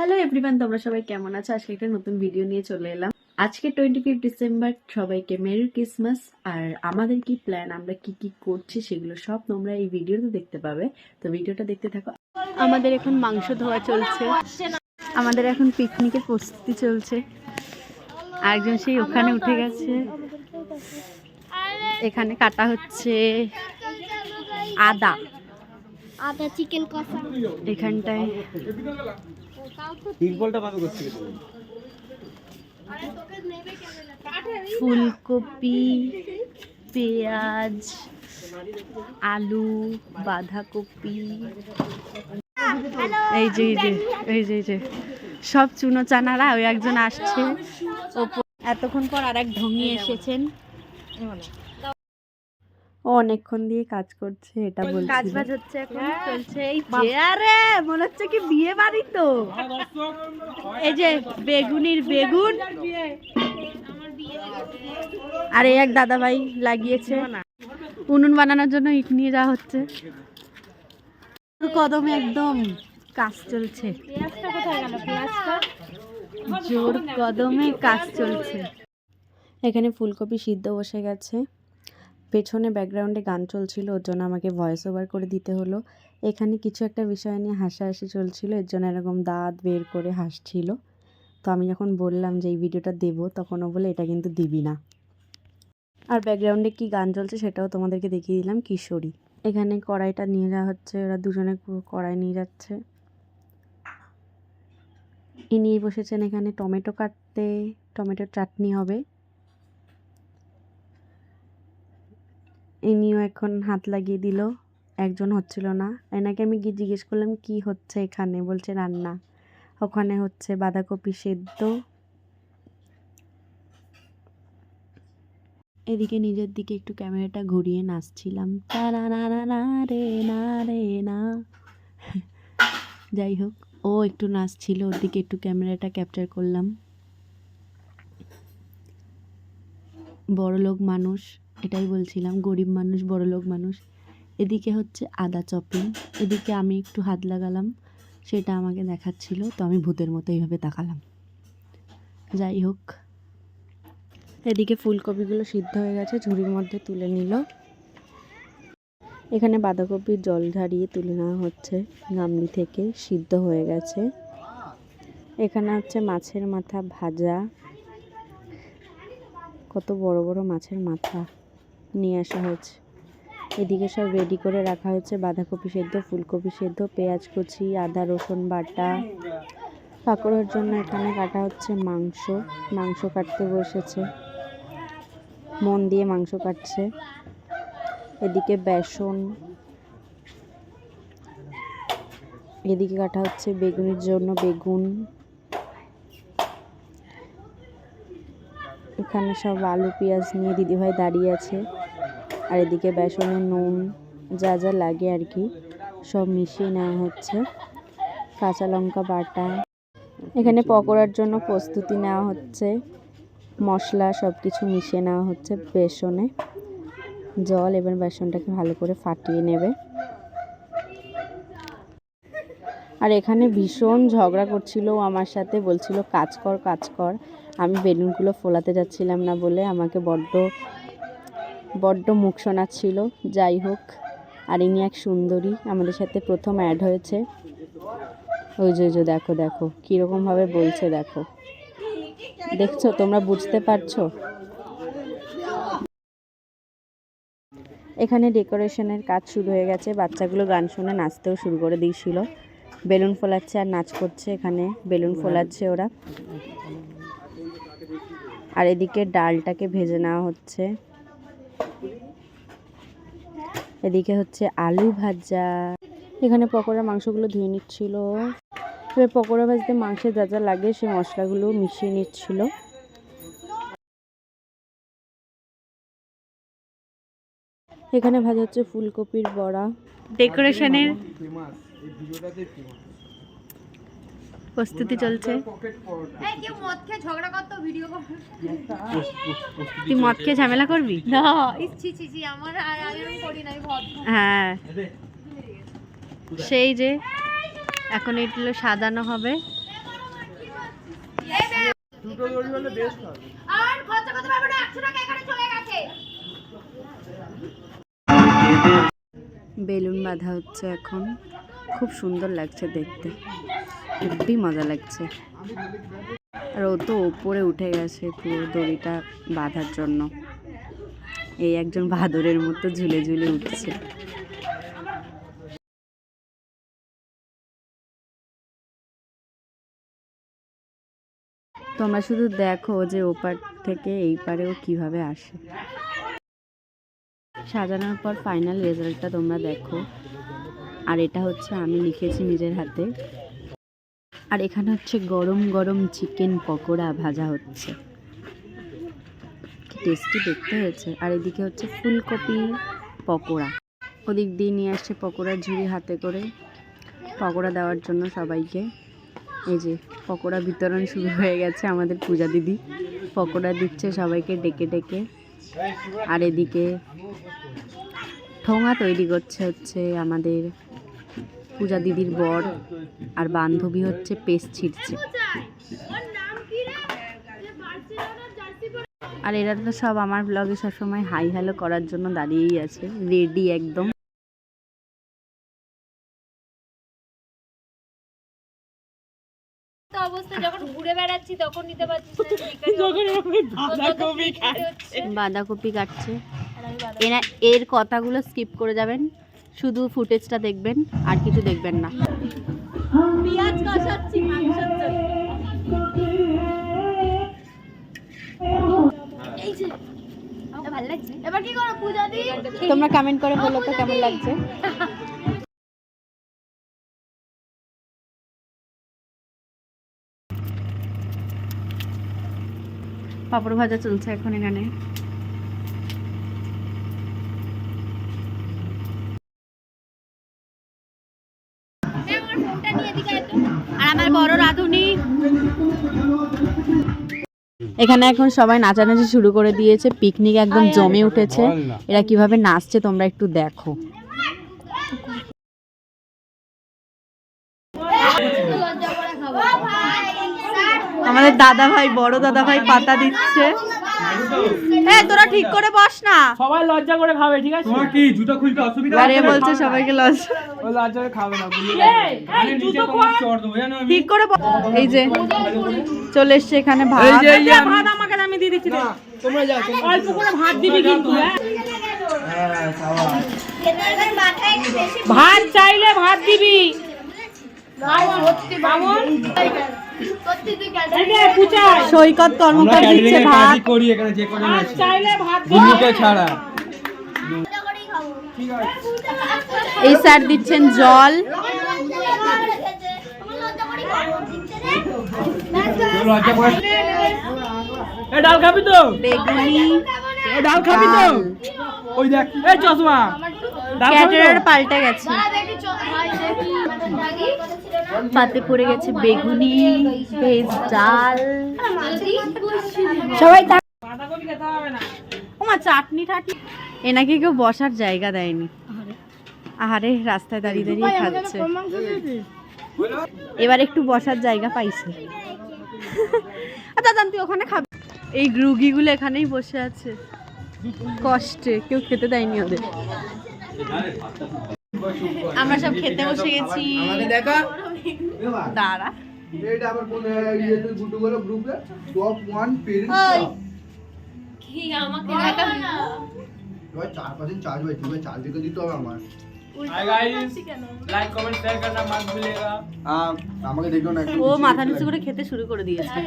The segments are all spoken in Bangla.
হ্যালো এভরিওয়ান, তোমরা সবাই কেমন আছো? আজকে একটা নতুন ভিডিও নিয়ে চলে এলাম। আজকে 25 ডিসেম্বর, সবাইকে মেরি ক্রিসমাস। আর আমাদের কি প্ল্যান, আমরা কি কি করছি সেগুলো সব তোমরা এই ভিডিওতে দেখতে পাবে। তো ভিডিওটা দেখতে থাকো। আমাদের এখন মাংস ধোয়া চলছে, আমাদের এখন পিকনিকের প্রস্তুতি চলছে। আরেকজন সেই ওখানে উঠে গেছে। এখানে কাটা হচ্ছে আদা, চিকেন কষা। এখানটায় ফুলকপি, পেঁয়াজ, আলু, বাঁধাকপি, এই যে সব চুনো চানারা। ওই একজন আসছে, এতক্ষণ পর আর এক ঢঙ্গি এসেছেন। ও অনেকক্ষণ দিয়ে কাজ করছে, এটা বলছিল। কাজ বাজ হচ্ছে এখন, চলছে। এই যে আরে মনে হচ্ছে কি বিয়ে বাড়ি তো। এই যে বেগুনির বেগুন, আর এই এক দাদা ভাই লাগিয়েছে উনুন বানানোর জন্য ইট নিয়ে যাওয়া হচ্ছে। কদমে একদম কাজ চলছে, জোর কদমে কাজ চলছে। এখানে ফুলকপি সিদ্ধ বসে গেছে, পেছনে ব্যাকগ্রাউন্ডে গান চলছিল, ওর জন্য আমাকে ভয়েস ওভার করে দিতে হলো। এখানে কিছু একটা বিষয় নিয়ে হাসাহাসি চলছিল, এর জন্য এরকম দাঁত বের করে হাসছিল। তো আমি যখন বললাম যে এই ভিডিওটা দেবো, তখন ও বলে এটা কিন্তু দিবি না। আর ব্যাকগ্রাউন্ডে কি গান চলছে সেটাও তোমাদেরকে দেখিয়ে দিলাম, কিশোরী। এখানে কড়াইটা নিয়ে যাওয়া হচ্ছে, ওরা দুজনে কড়াই নিয়ে যাচ্ছে। নিয়ে বসেছেন এখানে টমেটো কাটতে, টমেটোর চাটনি হবে। ইনিও এখন হাত লাগিয়ে দিল, একজন হচ্ছিল না। এনাকে আমি গিয়ে জিজ্ঞেস করলাম কি হচ্ছে এখানে, বলছে রান্না। ওখানে হচ্ছে বাঁধাকপি সেদ্ধ। এদিকে নিজের দিকে একটু ক্যামেরাটা ঘুরিয়ে নাচছিলাম, তারা না না না রে না রে না। যাই হোক, ও একটু নাচছিল, ওর দিকে একটু ক্যামেরাটা ক্যাপচার করলাম। বড়লোক মানুষ, এটাই বলছিলাম, গরিব মানুষ বড়লোক মানুষ। এদিকে হচ্ছে আদা চপিং, এদিকে আমি একটু হাত লাগালাম, সেটা আমাকে দেখাচ্ছিল, তো আমি ভূতের মতো এইভাবে তাকালাম। যাই হোক, এদিকে ফুলকপিগুলো সিদ্ধ হয়ে গেছে, ঝুড়ির মধ্যে তুলে নিল। এখানে বাঁধাকপির জল ঝারিয়ে তুলে নেওয়া হচ্ছে গামলি থেকে, সিদ্ধ হয়ে গেছে। এখানে হচ্ছে মাছের মাথা ভাজা, কত বড় বড় মাছের মাথা নিয়ে আসা হয়েছে। এদিকে সব রেডি করে রাখা হয়েছে, বাঁধাকপি সেদ্ধ, ফুলকপি সেদ্ধ, পেঁয়াজ কুচি, আদা রসুন বাটা। পাকোড়ার জন্য এখানে কাটা হচ্ছে মাংস, মাংস কাটতে বসেছে, মন দিয়ে মাংস কাটছে। এদিকে বেসন, এদিকে কাটা হচ্ছে বেগুনের জন্য বেগুন। এখানে সব আলু পেঁয়াজ নিয়ে দিদিভাই দাঁড়িয়ে আছে। আর এদিকে বেসনে নুন যা যা লাগে আর কি সব মিশিয়ে নেওয়া হচ্ছে, কাঁচা লঙ্কা বাটা। এখানে পকোড়ার জন্য প্রস্তুতি নেওয়া হচ্ছে, মশলা সব কিছু মিশিয়ে নেওয়া হচ্ছে বেসনে, জল, এবার বেসনটাকে ভালো করে ফাটিয়ে নেবে। আর এখানে ভীষণ ঝগড়া করছিল আমার সাথে, বলছিল কাজ কর কাজ কর। আমি বেলুনগুলো ফোলাতে যাচ্ছিলাম না বলে আমাকে বড্ড মুখ শোনাচ্ছিল। যাই হোক, আর ইনি এক সুন্দরী আমাদের সাথে প্রথম অ্যাড হয়েছে। ওই যে দেখো দেখো কীরকমভাবে বলছে, দেখো, দেখছো তোমরা, বুঝতে পারছো? এখানে ডেকোরেশনের কাজ শুরু হয়ে গেছে, বাচ্চাগুলো গান শুনে নাচতেও শুরু করে দিয়েছিল। বেলুন ফোলাচ্ছে আর নাচ করছে, এখানে বেলুন ফোলাচ্ছে ওরা। আর এদিকে ডালটাকে ভেজে নেওয়া হচ্ছে, এদিকে হচ্ছে আলু ভাজা। এখানে পকোড়া মাংসগুলো ধুয়ে নিচ্ছিল, এবার পকোড়া ভাজতে মাংসে যা যা লাগে সেই মশলাগুলো মিশিয়ে নিচ্ছিল। এখানে ভাজা হচ্ছে ফুলকপির বড়া। ডেকোরেশনের প্রস্তুতি চলছে। তুই মদ খেয়ে ঝামেলা করবি? হ্যাঁ, সেই যে এখন এগুলো সাজানো হবে। বেলুন বাঁধা হচ্ছে এখন, খুব সুন্দর লাগছে দেখতে, খুবই মজা লাগছে। আর ও তো ওপরে উঠে গেছে পুরো দড়িটা বাঁধার জন্য, এই একজন বাদরের মতো ঝুলে ঝুলে উঠছে। তোমরা শুধু দেখো যে ওপার থেকে এই পারেও কিভাবে আসে। সাজানোর পর ফাইনাল রেজাল্টটা তোমরা দেখো। আর এটা হচ্ছে আমি লিখেছি নিজের হাতে। আর এখানে হচ্ছে গরম গরম চিকেন পকোড়া ভাজা হচ্ছে, কি টেস্টি দেখতে হয়েছে। আর এদিকে হচ্ছে ফুলকপি পকোড়া, ওদিক দিয়ে নিয়ে আসছে পকোড়ার ঝুড়ি হাতে করে পকোড়া দেওয়ার জন্য সবাইকে। এই যে পকোড়া বিতরণ শুরু হয়ে গেছে, আমাদের পূজা দিদি পকোড়া দিচ্ছে সবাইকে ডেকে ডেকে। আর এদিকে ঠোঙা তৈরি হচ্ছে আমাদের পূজা দিদির বর, আর বান্ধবী হচ্ছে পেস্ট ছিঁড়ছে। আর এরা তো সব আমার ব্লগে সবসময় হাই হ্যালো করার জন্য দাঁড়িয়েই আছে, রেডি একদম। অবস্থায় যখন ঘুরে বেড়াচ্ছি তখন নিতে পারছিস বাঁধাকপি কাটছে। এর কথাগুলো স্কিপ করে যাবেন, শুধু ফুটেজটা দেখবেন আর কিছু দেখবেন না। পেঁয়াজ কষাচ্ছি মাংসের জন্য। এই যে ভালো লাগছে। এবার কি করো পূজা দি? তোমরা কমেন্ট করে বলো তো কেমন লাগছে। পাপড় ভাজা চলছে এখন এখানে। আর আমার বড় রাঁধুনি এখানে এখন সবাই নাচানাচি শুরু করে দিয়েছে, পিকনিক একদম জমে উঠেছে। এরা কিভাবে নাচছে তোমরা একটু দেখো। আমাদের দাদা ভাই, বড় দাদা ভাই পাতা দিচ্ছে। তোরা ঠিক করে বস না, সবাই লজ্জা করে খাবে, ঠিক আছে? তোমার কি জুতো খুলতে অসুবিধা আরে বলছে সবাইকে লজ্জা, ওই লজ্জা করে খাবে না, বুঝলি? এই জুতো তোমার চড় দেবো জানো আমি। ঠিক করে এই যে চলে এসছে এখানে ভাত। এই যে ভাত আমাকে আমি দিয়ে দিচ্ছি। না তোমরা যাও, অল্প করে ভাত দিবি কিন্তু। হ্যাঁ খাওয়া। ভাত চাইলে ভাত দিবি। বামন সৈকত কর্মকার দিচ্ছে ভাত। করি এখানে যে করে ভাত চাইলে ভাত গুলুকে ছাড়া। এই স্যার দিচ্ছেন জল। লজ্জা করে। এ ডাল খাবি তো? বেগুনি, এ ডাল খাবি তো? ওই দেখ, এই চশমা। ডাল খাবি তো? ক্যাটারার পাল্টে গেছে, পাতে পড়ে গেছে বেগুনি, ভেজ ডাল। সবাই বাঁধাকপি খেতে হবে না। ওমা চাটনি টাটনি। এনাকে কেউ বসার জায়গা দেয়নি। আহারে রাস্তায় দাঁড়িয়ে দাঁড়িয়ে খাচ্ছে। এবার একটু বসার জায়গা পাইছে। আচ্ছা তুই ওখানে খাবি। এই রুগীগুলো এখানেই বসে আছে কষ্টে, কেউ খেতে দেয়নি ওদের। আমরা সব খেতে বসে গেছি। দেখা দাঁড়া, এটা আবার কোন ইয়েতে গুটুগুলো গ্রুপে টপ 1 পেরেন্টস কি আমাকে দেখা না। ভাই 4% চার্জ ভাই, তুমি চার্জ দিতে দিতে হবে আমার। Hi guys, like comment share करना मत भूलिएगा। আমাকে দেখো না একটু। ও মাথা নিচু করে খেতে শুরু করে দিয়েছে।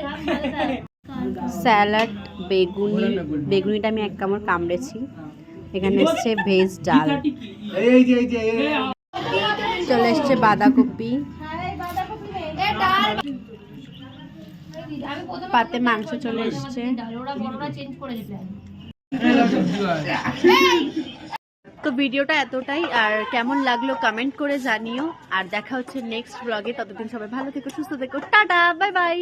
স্যালাড, বেগুনি, বেগুনিটা আমি এক কামড় কামড়েছি। এখানে এসছে ভেজ ডাল, এই যে এই যে চলে এসছে বাঁধাকপি, পাতে মাংস চলে এসছে। তো ভিডিওটা এতটাই, আর কেমন লাগলো কমেন্ট করে জানিও। আর দেখা হচ্ছে নেক্সট ব্লগে, ততদিন সবাই ভালো থেকো, সুস্থ থেকো, টাটা, বাই বাই।